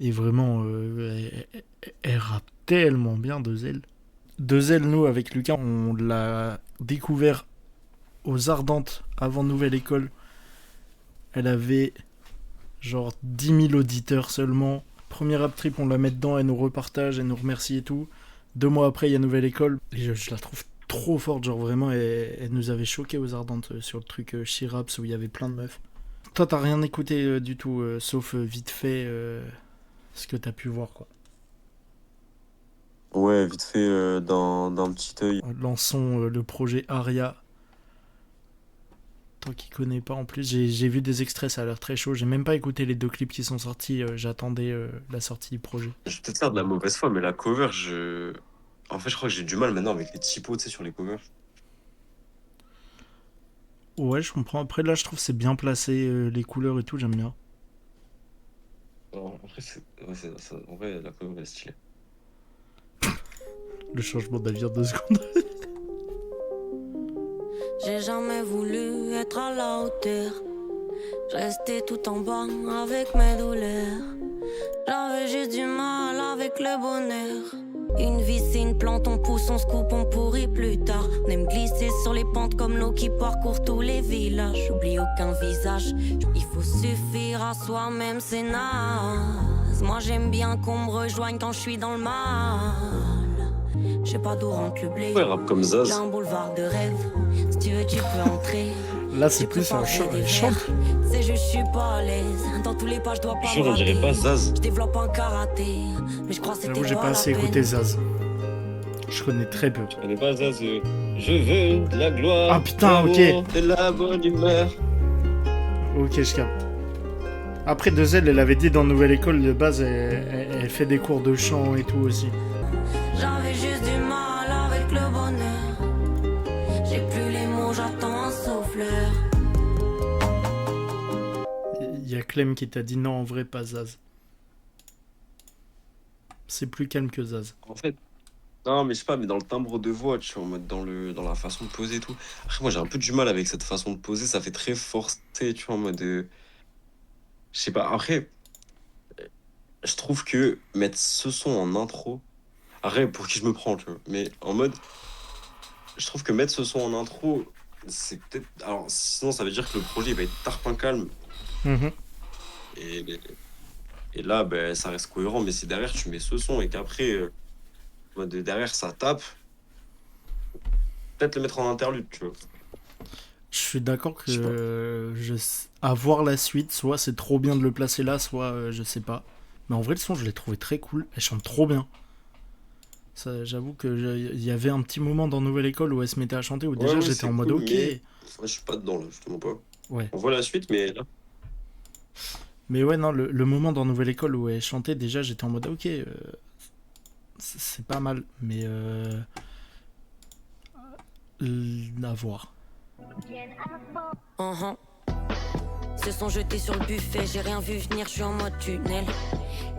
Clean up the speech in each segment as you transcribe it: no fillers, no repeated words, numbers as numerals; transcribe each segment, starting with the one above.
Et vraiment, elle rappe tellement bien, Dezel. Dezel, nous, avec Lucas, on l'a découvert aux Ardentes avant Nouvelle École. Elle avait genre 10 000 auditeurs seulement. Premier rap trip, on la met dedans, elle nous repartage, elle nous remercie et tout. 2 mois après, il y a Nouvelle École. Et je la trouve trop forte, genre vraiment, elle nous avait choqué aux Ardentes sur le truc Chiraps où il y avait plein de meufs. Toi, t'as rien écouté du tout, sauf vite fait ce que t'as pu voir, quoi. Ouais, vite fait, d'un petit œil. Lançons le projet Aria. Toi qui connais pas en plus, j'ai vu des extraits, ça a l'air très chaud. J'ai même pas écouté les 2 clips qui sont sortis, j'attendais la sortie du projet. Je vais peut-être faire de la mauvaise foi, mais la cover, En fait, je crois que j'ai du mal maintenant avec les typos, tu sais, sur les covers. Ouais, je comprends. Après, là, je trouve que c'est bien placé, les couleurs et tout, j'aime bien. Alors, après, ouais, en vrai, la cover est stylée. Le changement d'avis en 2 secondes. J'ai jamais voulu être à la hauteur. Restais tout en bas avec mes douleurs. J'avais juste du mal avec le bonheur. Une vie c'est une plante, on pousse, on se coupe, on pourrit plus tard. On aime glisser sur les pentes comme l'eau qui parcourt tous les villages. J'oublie aucun visage, il faut suffire à soi-même, c'est naze. Moi j'aime bien qu'on me rejoigne quand je suis dans le mal. Je sais pas d'où rentre le blé. Ouais, rap comme Zaz. J'ai un boulevard de rêve, si tu veux tu peux entrer. Là, c'est plus un chante. C'est juste, je suis pas à l'aise. Dans tous les pas, je dois pas Je on dirait pas Zaz. Je développe un karaté, mais je crois que c'était J'avoue, j'ai pas assez écouté Zaz. Je connais très peu. Je connais pas Zaz. Je veux de la gloire. Ah putain, ok. De la bonne humeur. Ok, je capte. Après, Dezel, elle avait dit dans Nouvelle École, de base, elle fait des cours de chant et tout aussi. J'avais juste du mal avec le bonheur. J'ai plus les mots, j'attends un souffleur. Il y a Clem qui t'a dit non, en vrai, pas Zaz. C'est plus calme que Zaz. En fait, non, mais je sais pas, mais dans le timbre de voix, tu vois, en mode dans la façon de poser et tout. Après, moi, j'ai un peu du mal avec cette façon de poser, ça fait très forcé, tu vois, en mode. Je sais pas, après, je trouve que mettre ce son en intro. Après, pour qui je me prends, tu vois, mais en mode. Je trouve que mettre ce son en intro, c'est peut-être. Alors, sinon, ça veut dire que le projet il va être tarpin calme. Mhm. Et, et là, ben, ça reste cohérent. Mais si derrière, tu mets ce son et qu'après, en mode derrière, ça tape, peut-être le mettre en interlude, tu vois. Je suis d'accord Je sais pas. que à voir la suite, soit c'est trop bien de le placer là, soit je sais pas. Mais en vrai, le son, je l'ai trouvé très cool. Elle chante trop bien. Ça, j'avoue que il y avait un petit moment dans Nouvelle École où elle se mettait à chanter où Ouais, déjà ouais, j'étais c'est en mode cool, ok. mais moi, je suis pas dedans, là, justement pas. Ouais. On voit la suite, mais là. Mais ouais, non, le moment dans Nouvelle École où elle chantait, déjà j'étais en mode ok, c'est pas mal. Mais à voir. Uh-huh. Se sont jetés sur le buffet, j'ai rien vu venir, je suis en mode tunnel.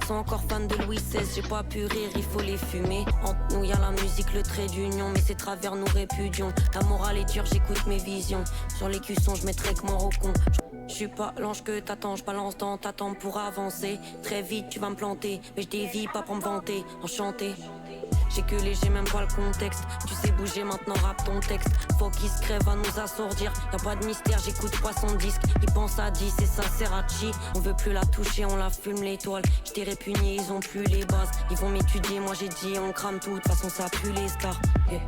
Ils sont encore fans de Louis XVI, j'ai pas pu rire, il faut les fumer. Entre nous y'a la musique, le trait d'union, mais c'est travers nous répudions. La morale est dure, j'écoute mes visions. Sur les cuissons, je mettrai que mort au con. Je suis pas l'ange que t'attends, je balance dans ta tempe pour avancer. Très vite tu vas me planter, mais je dévie pas pour me vanter. Enchanté. J'ai que léger, même pas le contexte. Tu sais bouger, maintenant rappe ton texte. Faut qu'il se crève à nous assourdir. Y'a pas de mystère, j'écoute pas son disque. Ils pensent à 10 et ça sert à chi. On veut plus la toucher, on la fume l'étoile. J't'ai répugné, ils ont plus les bases. Ils vont m'étudier, moi j'ai dit on crame tout. De toute façon ça pue les stars. Yeah.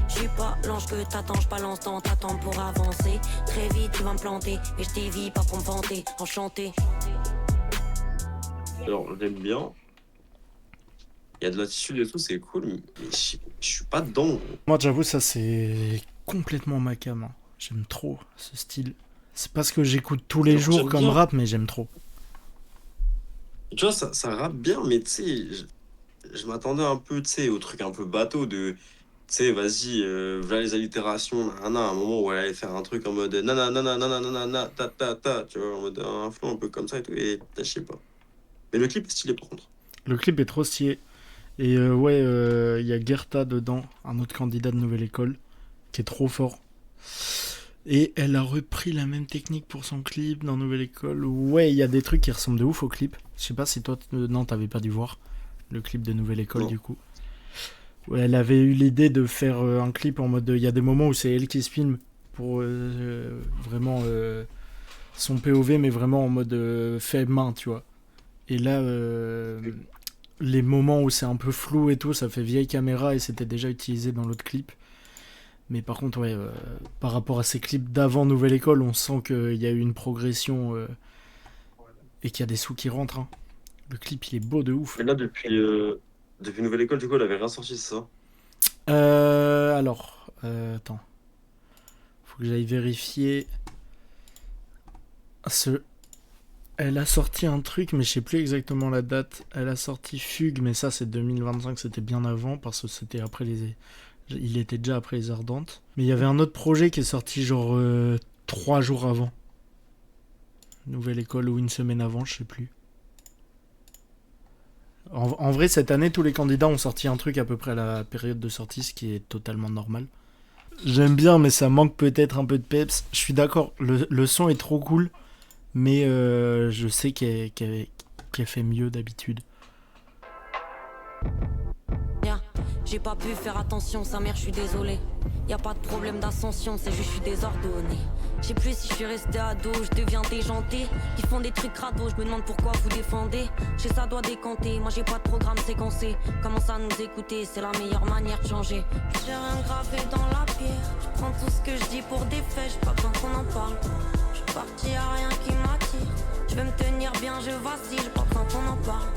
J'suis pas l'ange que t'attends, j'balance dans ta tempe pour avancer. Très vite tu vas me planter, mais j'dévie pas pour me vanter. Enchanté. Alors, j'aime bien. Il y a de l'attitude et tout, c'est cool, mais je suis pas dedans, gros. Moi j'avoue, ça c'est complètement ma cam. Hein. J'aime trop ce style. C'est pas ce que j'écoute tous les Genre, jours j'aime comme bien. rap, mais j'aime trop. Tu vois, ça rappe bien, mais tu sais, je m'attendais un peu, tu sais, au truc un peu bateau de, tu sais, vas-y, voilà les allitérations, nanana, à un moment où elle allait faire un truc en mode nanana, nanana, nanana, ta, ta, ta, tu vois, en mode un flow un peu comme ça et tout, et je sais pas. Mais le clip est stylé par contre. Le clip est trop stylé. Et ouais, il y a Gerta dedans, un autre candidat de Nouvelle École, qui est trop fort. Et elle a repris la même technique pour son clip dans Nouvelle École. Ouais, il y a des trucs qui ressemblent de ouf au clip. Je sais pas si toi, non, t'avais pas dû voir le clip de Nouvelle École Non. du coup. Ouais, elle avait eu l'idée de faire un clip en mode. Il y a des moments où c'est elle qui se filme pour vraiment son POV, mais vraiment en mode fait main, tu vois. Et là, les moments où c'est un peu flou et tout, ça fait vieille caméra et c'était déjà utilisé dans l'autre clip. Mais par contre, ouais, par rapport à ces clips d'avant Nouvelle École, on sent qu'il y a eu une progression et qu'il y a des sous qui rentrent, hein. Le clip, il est beau de ouf. Mais là, depuis Nouvelle École, du coup, elle avait rien sorti, c'est ça? Alors, attends. Faut que j'aille vérifier. Ce... Elle a sorti un truc, mais je sais plus exactement la date. Elle a sorti Fugue, mais ça, c'est 2025, c'était bien avant, parce que c'était après les... Il était déjà après les Ardentes. Mais il y avait un autre projet qui est sorti genre 3 jours avant. Nouvelle École ou une semaine avant, je sais plus. En vrai, cette année, tous les candidats ont sorti un truc à peu près à la période de sortie, ce qui est totalement normal. J'aime bien, mais ça manque peut-être un peu de peps. Je suis d'accord, le son est trop cool, mais je sais qu'elle fait mieux d'habitude. J'ai pas pu faire attention, sa mère, je suis désolé. Y a pas de problème d'ascension, c'est juste je suis désordonné. Je sais plus si je suis resté ado, je deviens déjanté. Ils font des trucs crado, je me demande pourquoi vous défendez. Je sais ça doit décanter, moi j'ai pas de programme séquencé. Commence à nous écouter, c'est la meilleure manière de changer. J'ai rien gravé dans la pierre. Je prends tout ce que je dis pour des faits, j'ai pas besoin qu'on en parle. Je suis parti, y'a rien qui m'attire. Je vais me tenir bien, je vacille, j'ai pas besoin qu'on en parle.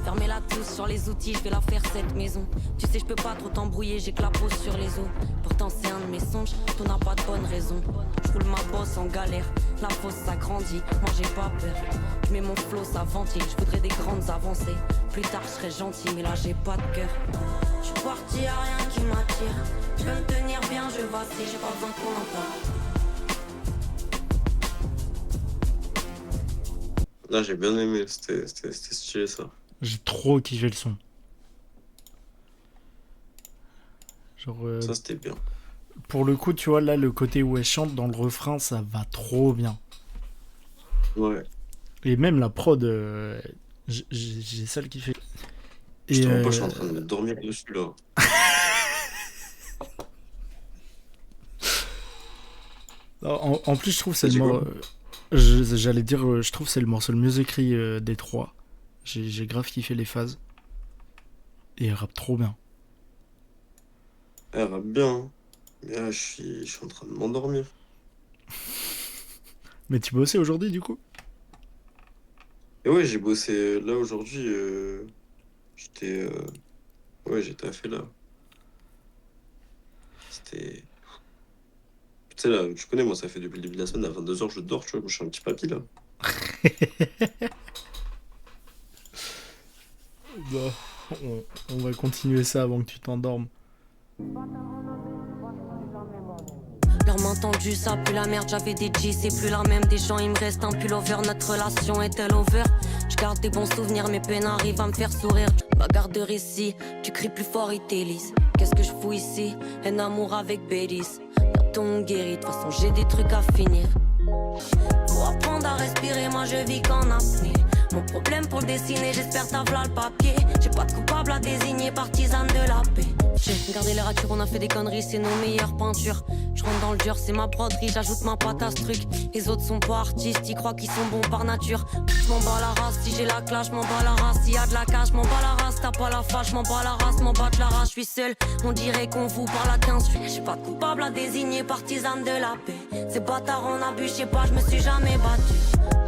Fermez-la tous sur les outils, je vais la faire cette maison. Tu sais, je peux pas trop t'embrouiller, j'ai que la pose sur les os. Pourtant, c'est un de mes songes, t'en as pas de bonne raison. Je roule ma bosse en galère, la fosse ça grandit, moi j'ai pas peur. Je mets mon flow, ça ventile, je voudrais des grandes avancées. Plus tard, je serai gentil, mais là j'ai pas de cœur. Je suis parti, y'a rien qui m'attire. Je veux me tenir bien, je vacille, j'ai pas besoin qu'on en parle. Là, j'ai bien aimé, c'était stylé ça. J'ai trop kiffé le son. Genre, Ça, c'était bien. pour le coup, tu vois, là, le côté où elle chante dans le refrain, ça va trop bien. Ouais. Et même la prod, j'ai ça le kiffé. Je Et te vois pas, je suis en train de me dormir dessus là. en plus, je trouve que c'est T'as le dit quoi? morceau. J'allais dire, je trouve que c'est le morceau le mieux écrit des trois. J'ai grave kiffé les phases. Et elle rappe trop bien. Elle rappe bien, hein. Mais là, je suis en train de m'endormir. Mais tu bossais aujourd'hui, du coup? Et ouais, j'ai bossé là aujourd'hui. J'étais. Ouais, j'étais à fait là. C'était. Tu sais, là, tu connais, moi, ça fait depuis le début de la semaine, à 22h, je dors, tu vois. Moi, je suis un petit papy là. Bon, on va continuer ça avant que tu t'endormes. Leurs mains tendues, ça pue la merde, j'avais des G, c'est plus la même. Des gens, il me reste un pullover, notre relation est-elle over? Je garde des bons souvenirs, mes peines arrivent à me faire sourire. Bagarre de récit, tu cries plus fort, ils t'élisent. Qu'est-ce que je fous ici? Un amour avec Bélis. Bientôt on guérit, de toute façon j'ai des trucs à finir. Faut apprendre à respirer, moi je vis qu'en apnée. Mon problème pour le dessiner, j'espère t'as v'là le papier. J'ai pas de coupable à désigner, partisane de la paix. J'ai gardé les ratures, on a fait des conneries, c'est nos meilleures peintures. Je rentre dans le dur, c'est ma broderie, j'ajoute ma patte à ce truc. Les autres sont pas artistes, ils croient qu'ils sont bons par nature. Je m'en bats la race, si j'ai la clash, m'en bats la race. S'il y a de la cash, m'en bats la race. T'as pas la fâche, m'en bats la race, m'en bats de la race. Je suis seul, on dirait qu'on vous parle à 15. J'ai pas de coupable à désigner, partisane de la paix. Ces bâtards en abus, je sais pas, je me suis jamais battu.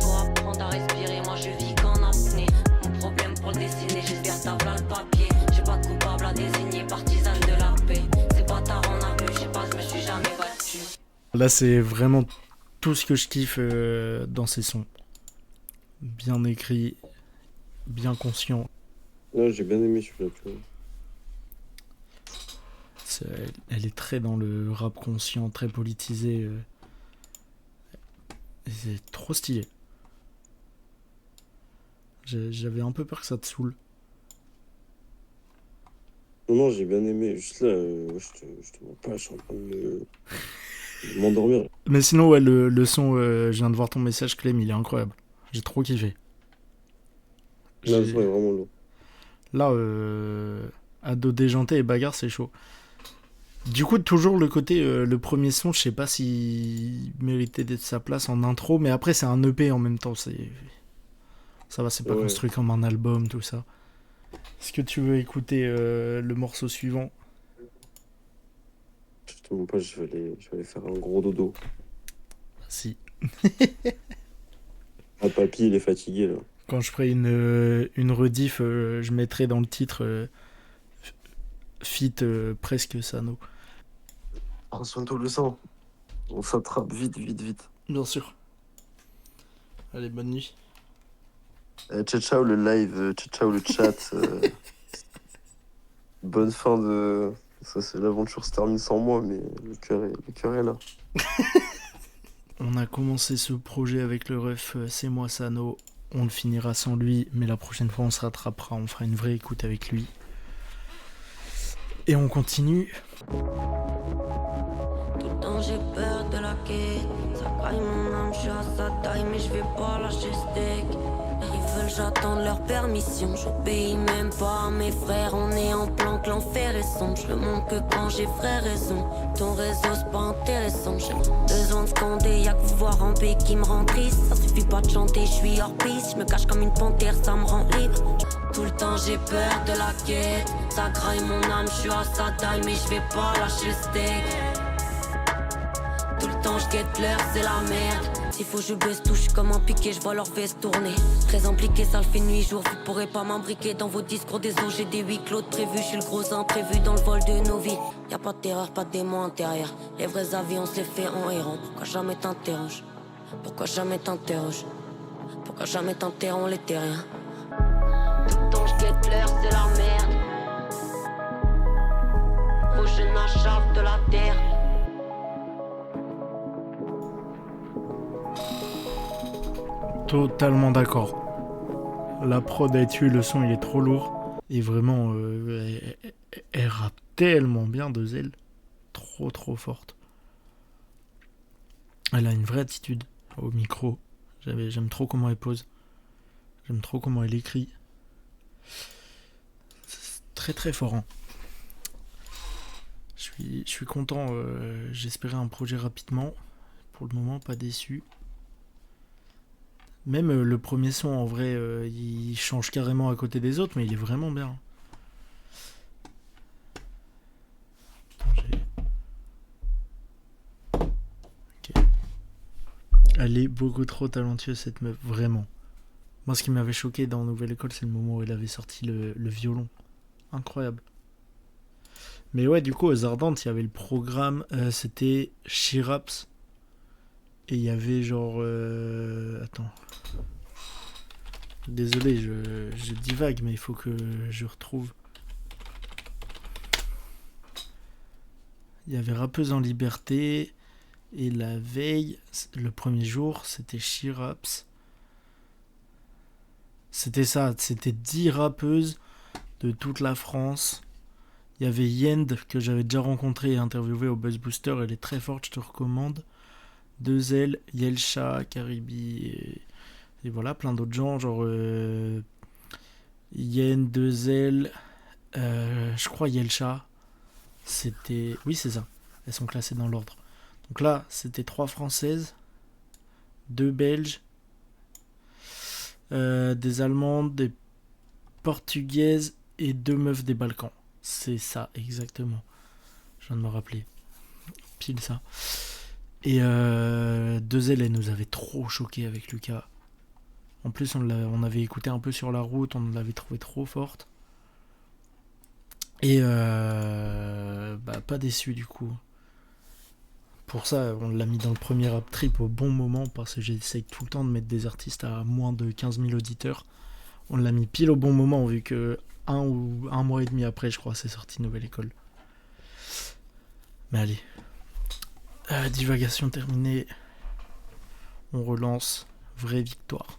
Faut apprendre à respirer, moi je vis qu'en apnée. Mon problème pour le dessiner, j'espère t'as v'là le papier. J'ai pas de coupable à désigner, partisane de la paix. Ces bâtards en abus, je sais pas, je me suis jamais battu. Là, c'est vraiment tout ce que je kiffe dans ces sons. Bien écrit, bien conscient. Ouais, j'ai bien aimé celui-là, tu vois. Elle est très dans le rap conscient, très politisé. Et c'est trop stylé. J'avais un peu peur que ça te saoule. Non, non, j'ai bien aimé. Juste là, je te mens pas, je suis en train de me. Je vais m'endormir. Mais sinon, ouais, le son, je viens de voir ton message, Clem, il est incroyable. J'ai trop kiffé. Là, le son est J'ai... vraiment lourd. Là, ado déjanté et bagarre, c'est chaud. Du coup, toujours le côté, le premier son, je sais pas s'il méritait d'être sa place en intro, mais après, c'est un EP en même temps. Ça va, c'est pas Ouais, construit comme un album, tout ça. Est-ce que tu veux écouter le morceau suivant? justement pas, je vais aller faire un gros dodo. Si. Ah, papy, il est fatigué, là. Quand je ferai une rediff, je mettrai dans le titre Feat presque Sano. Prends soin de toi, le sang. On s'attrape vite, vite, vite. Bien sûr. Allez, bonne nuit. Ciao, ciao, le live. Ciao, ciao, le chat. Bonne fin de... Ça, c'est l'aventure se termine sans moi, mais le cœur est là. On a commencé ce projet avec le ref C'est moi Sano. On le finira sans lui, mais la prochaine fois on se rattrapera, on fera une vraie écoute avec lui. Et on continue. Tout le temps j'ai peur de la quête. Ça caille mon âme, je suis à sa taille, mais je vais pas lâcher steak. Ils veulent j'attends leur permission. J'obéis même pas à mes frères. On est en plan que l'enfer est sombre. Je le montre que quand j'ai frère raison. Ton réseau c'est pas intéressant. J'ai besoin de scander, y'a que vous voir en paix qui me rend triste. Ça suffit pas de chanter, je suis hors piste. Je me cache comme une panthère, ça me rend libre. Tout le temps j'ai peur de la quête. Ça graille mon âme, je suis à sa taille, mais je vais pas lâcher le steak. Tout le temps je guette l'heure, c'est la merde. S'il faut je baisse tout, je suis comme un piqué, je vois leur veste tourner. Très impliqué, ça le fait nuit jour. Vous pourrez pas m'imbriquer dans vos discours des os. J'ai des huis clos de prévus, je suis le gros imprévu dans le vol de nos vies. Y'a pas de terreur, pas de démon intérieur. Les vrais avis on se les fait en errant. Pourquoi jamais t'interroges? Pourquoi jamais t'interroges? Pourquoi jamais t'interromps les terriens? Tout le temps je guette l'heure, c'est la merde. Vos jeunes achavent de la terre. Totalement d'accord. La prod a tué, le son il est trop lourd. Et vraiment, elle rappe tellement bien de Zell. Trop trop forte. Elle a une vraie attitude au micro. J'aime trop comment elle pose. J'aime trop comment elle écrit. C'est très très fort. Hein. Je suis content. J'espérais un projet rapidement. Pour le moment, pas déçu. Même le premier son, en vrai, il change carrément à côté des autres, mais il est vraiment bien. Ok. Elle est beaucoup trop talentueuse, cette meuf, vraiment. Moi, ce qui m'avait choqué dans Nouvelle École, c'est le moment où elle avait sorti le violon. Incroyable. Mais ouais, du coup, aux Ardentes, il y avait le programme, c'était Chiraps. Et il y avait genre... Attends. Désolé, je divague, mais il faut que je retrouve. Il y avait Rappeuse en Liberté. Et la veille, le premier jour, c'était Chiraps. C'était ça, c'était 10 rappeuses de toute la France. Il y avait Yend, que j'avais déjà rencontré et interviewé au Buzz Booster. Elle est très forte, je te recommande. Deux Yelcha, Caribi et voilà, plein d'autres gens, genre Yen, Deux je crois Yelcha, c'était... Oui, c'est ça, elles sont classées dans l'ordre. Donc là, c'était 3 Françaises, 2 Belges, des Allemandes, des Portugaises et 2 meufs des Balkans. C'est ça, exactement. Je viens de me rappeler. Pile ça. Et Deux elle nous avait trop choqué avec Lucas. En plus, on avait écouté un peu sur la route, on l'avait trouvé trop forte. Et pas déçu du coup. Pour ça, on l'a mis dans le premier rap trip au bon moment, parce que j'essaye tout le temps de mettre des artistes à moins de 15 000 auditeurs. On l'a mis pile au bon moment, vu que un mois et demi après, je crois, c'est sorti Nouvelle École. Mais allez. Divagation terminée. On relance. Vraie victoire.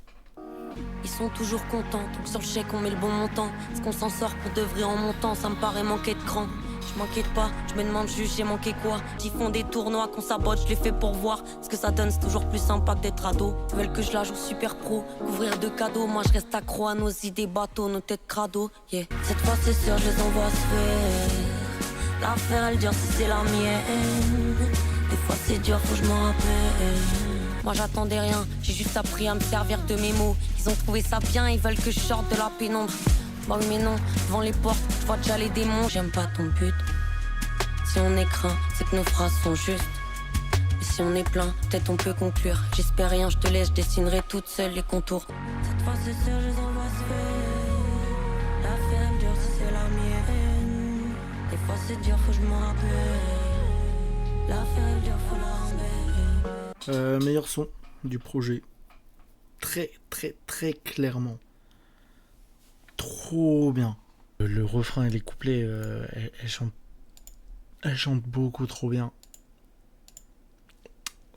Ils sont toujours contents, donc sur le chèque on met le bon montant. Est-ce qu'on s'en sort pour de vrai en montant? Ça me paraît manquer de cran. Je m'inquiète pas, je me demande juste j'ai manqué quoi. J'y font des tournois qu'on sabote, je les fais pour voir. Ce que ça donne, c'est toujours plus sympa que d'être ado. Ils veulent que je la joue super pro, couvrir de cadeaux. Moi je reste accro à nos idées bateaux, nos têtes crado. Yeah. Cette fois c'est sûr, je les envoie se faire. L'affaire elle dure si c'est la mienne. Des fois c'est dur, faut que je m'en rappelle. Moi j'attendais rien, j'ai juste appris à me servir de mes mots. Ils ont trouvé ça bien, ils veulent que je sorte de la pénombre. Bah oui mais non, devant les portes, je vois déjà les démons. J'aime pas ton but. Si on est craint, c'est que nos phrases sont justes. Mais si on est plein, peut-être on peut conclure. J'espère rien, je te laisse, je dessinerai toute seule les contours. Cette fois c'est sûr, je les envoie se faire. L'affaire elle dure si c'est la mienne. Des fois c'est dur, faut que je m'en rappelle. L'affaire elle dure, faut la remettre. Meilleur son du projet. Très très très clairement. Trop bien. Le refrain et les couplets, elle chante beaucoup trop bien.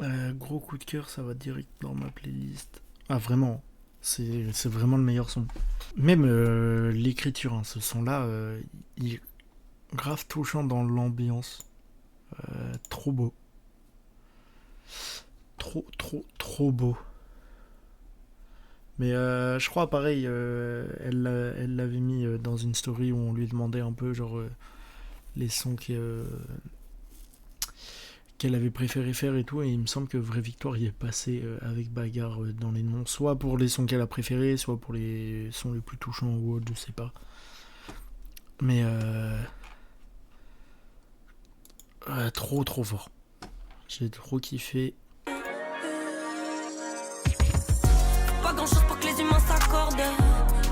Gros coup de cœur, ça va direct dans ma playlist. Ah vraiment, c'est vraiment le meilleur son. Même l'écriture, hein, ce son-là, il est grave touchant dans l'ambiance. Trop beau. Trop beau. Mais je crois pareil, elle l'avait mis dans une story où on lui demandait un peu genre les sons qu'elle avait préféré faire et tout, et il me semble que Vraie Victoire y est passé avec Bagarre dans les noms, soit pour les sons qu'elle a préférés, soit pour les sons les plus touchants ou autres, je sais pas. Mais trop fort. J'ai trop kiffé. Pas grand chose pour que les humains s'accordent.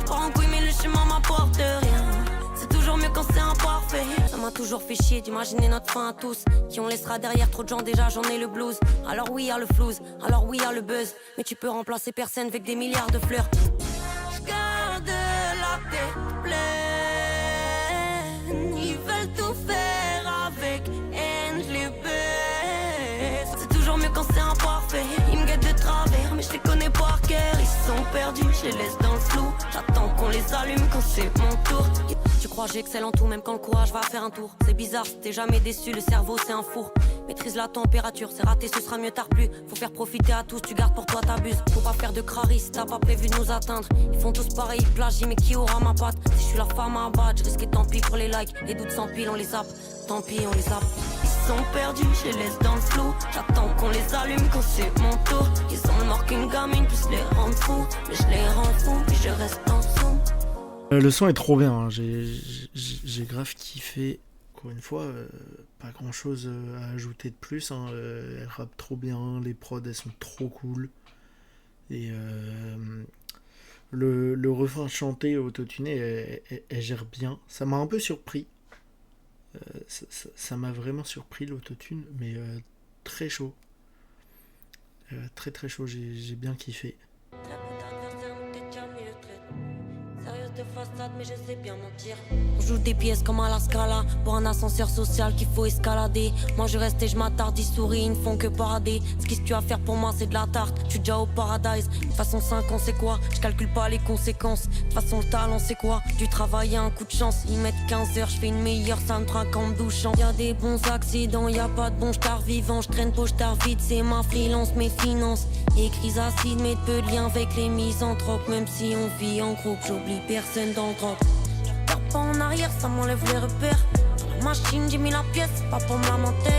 Pas en couille mais le chemin m'apporte rien. C'est toujours mieux quand c'est imparfait. Ça m'a toujours fait chier d'imaginer notre fin à tous. Qui on laissera derrière trop de gens déjà, j'en ai le blues. Alors oui y'a le flouze, alors oui y'a le buzz. Mais tu peux remplacer personne avec des milliards de fleurs. J'garde la tête pleine. Ils veulent tout faire avec haine, je les baisse. C'est toujours mieux quand c'est imparfait. Ils me guettent de travers mais je les connais par cœur. Ils sont perdus, je les laisse dans le flou. J'attends qu'on les allume quand c'est mon tour. Tu crois j'excelle en tout même quand le courage va faire un tour. C'est bizarre, t'es jamais déçu, le cerveau c'est un four. Maîtrise la température, c'est raté, ce sera mieux tard plus. Faut faire profiter à tous, tu gardes pour toi, t'abuses. Faut pas faire de craris, t'as pas prévu de nous atteindre. Ils font tous pareil, plagient, mais qui aura ma patte? Si je suis la femme à abattre, je risque tant pis pour les likes. Les doutes s'empilent, on les zappe, tant pis on les zappe. Ils sont perdus, je les laisse dans le flou. J'attends qu'on les allume quand c'est mon tour. Ils ont le mort qu'une gamine puisse les rendre fous. Mais je les rends fous, puis je reste en dessous. Le son est trop bien, hein. J'ai grave kiffé. Encore une fois, pas grand chose à ajouter de plus, hein. Elle rappe trop bien, les prods elles sont trop cool. Et le refrain chanté autotuné, elle gère bien. Ça m'a un peu surpris. Ça m'a vraiment surpris l'autotune, mais très chaud. Très chaud, j'ai bien kiffé. De façade mais je sais bien mentir. On joue des pièces comme à la Scala. Pour un ascenseur social qu'il faut escalader. Moi je reste et je m'attarde, ils sourient, ils ne font que parader. Ce que tu as à faire pour moi c'est de la tarte. Je suis déjà au paradise. De façon 5 ans c'est quoi? Je calcule pas les conséquences. De façon le talent c'est quoi? Du travail et un coup de chance. Ils mettent 15 heures, je fais une meilleure soundtrack en me douchant. Y'a des bons accidents, y'a pas de bon j'tard vivant. Je traîne poche tard vite, c'est ma freelance, mes finances. Écrits acides mais peu de lien avec les misanthropes. Même si on vit en groupe, j'oublie personne dans le drop. Pars pas en arrière, ça m'enlève les repères. Dans la machine, j'ai mis la pièce, pas pour me lamenter.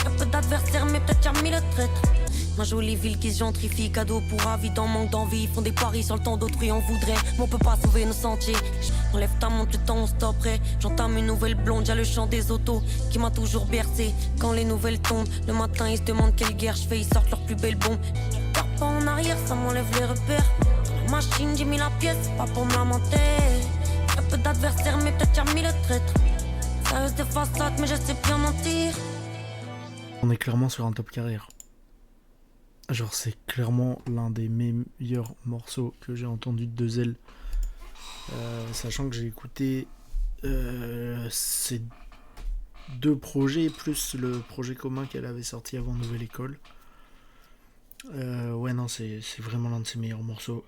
Y'a peu d'adversaires, mais peut-être y'a 1000 traîtres. Ma jolie ville qui se gentrifie, cadeau pour avis dans manque d'envie. Ils font des paris sur le temps d'autrui, on voudrait. Mais on peut pas sauver nos sentiers. Enlève ta montre, le temps on stopperait. J'entame une nouvelle blonde, y'a le chant des autos qui m'a toujours bercé. Quand les nouvelles tombent, le matin ils se demandent quelle guerre je fais. Ils sortent leur plus belle bombe. Pars pas en arrière, ça m'enlève les repères. Machine, j'ai mis la pièce, pas pour me lamenter. Y'a peu d'adversaires, mais peut-être y'a 1000 traîtres. Sérieuse de façade, mais je sais bien mentir. On est clairement sur un top carrière. Genre, c'est clairement l'un des meilleurs morceaux que j'ai entendu de Dezel. Sachant que j'ai écouté ces deux projets, plus le projet commun qu'elle avait sorti avant Nouvelle École. Ouais, non, c'est vraiment l'un de ses meilleurs morceaux.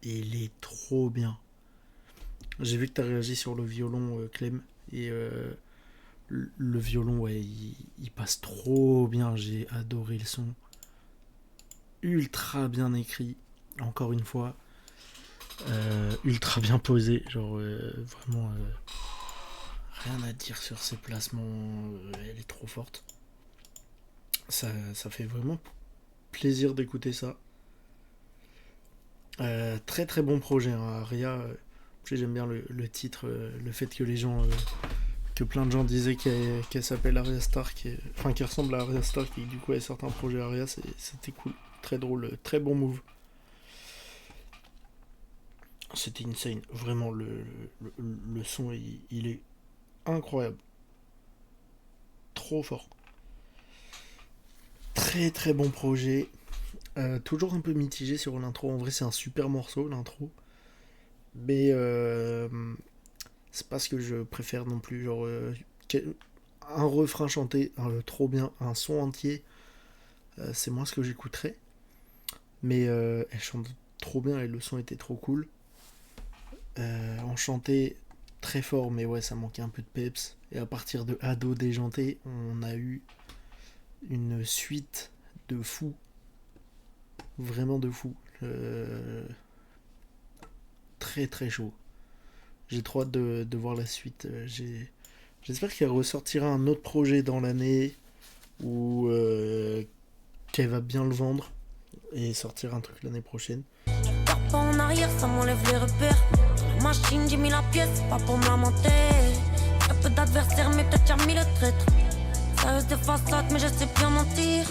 Et il est trop bien. J'ai vu que t'as réagi sur le violon, Clem. Et le violon, ouais, il passe trop bien. J'ai adoré le son. Ultra bien écrit, encore une fois. Ultra bien posé. Genre, vraiment, rien à dire sur ses placements. Elle est trop forte. Ça fait vraiment plaisir d'écouter ça. Très très bon projet, hein. Aria, j'aime bien le titre, le fait que les gens, que plein de gens disaient qu'elle s'appelle Arya Stark, enfin qu'elle ressemble à Arya Stark et que du coup elle sort un projet Aria, c'était cool, très drôle, très bon move. C'était insane, vraiment le son il est incroyable, trop fort. Très très bon projet. Toujours un peu mitigé sur l'intro. En vrai, c'est un super morceau, l'intro. Mais c'est pas ce que je préfère non plus. Genre, un refrain chanté, trop bien, un son entier, c'est moins ce que j'écouterais. Mais elle chante trop bien et le son était trop cool. On chantait très fort, mais ouais, ça manquait un peu de peps. Et à partir de Ado déjanté, on a eu une suite de fou. Vraiment de fou. Très très chaud. J'ai trop hâte de voir la suite. J'espère qu'elle ressortira un autre projet dans l'année ou qu'elle va bien le vendre et sortir un truc l'année prochaine. Pars pas en arrière, ça m'enlève les repères. La machine, j'ai mis la pièce, pas pour me lamenter. Y'a peu d'adversaires, mais peut-être y'a mis le traître. Sérieuse de façade, mais je sais bien mentir.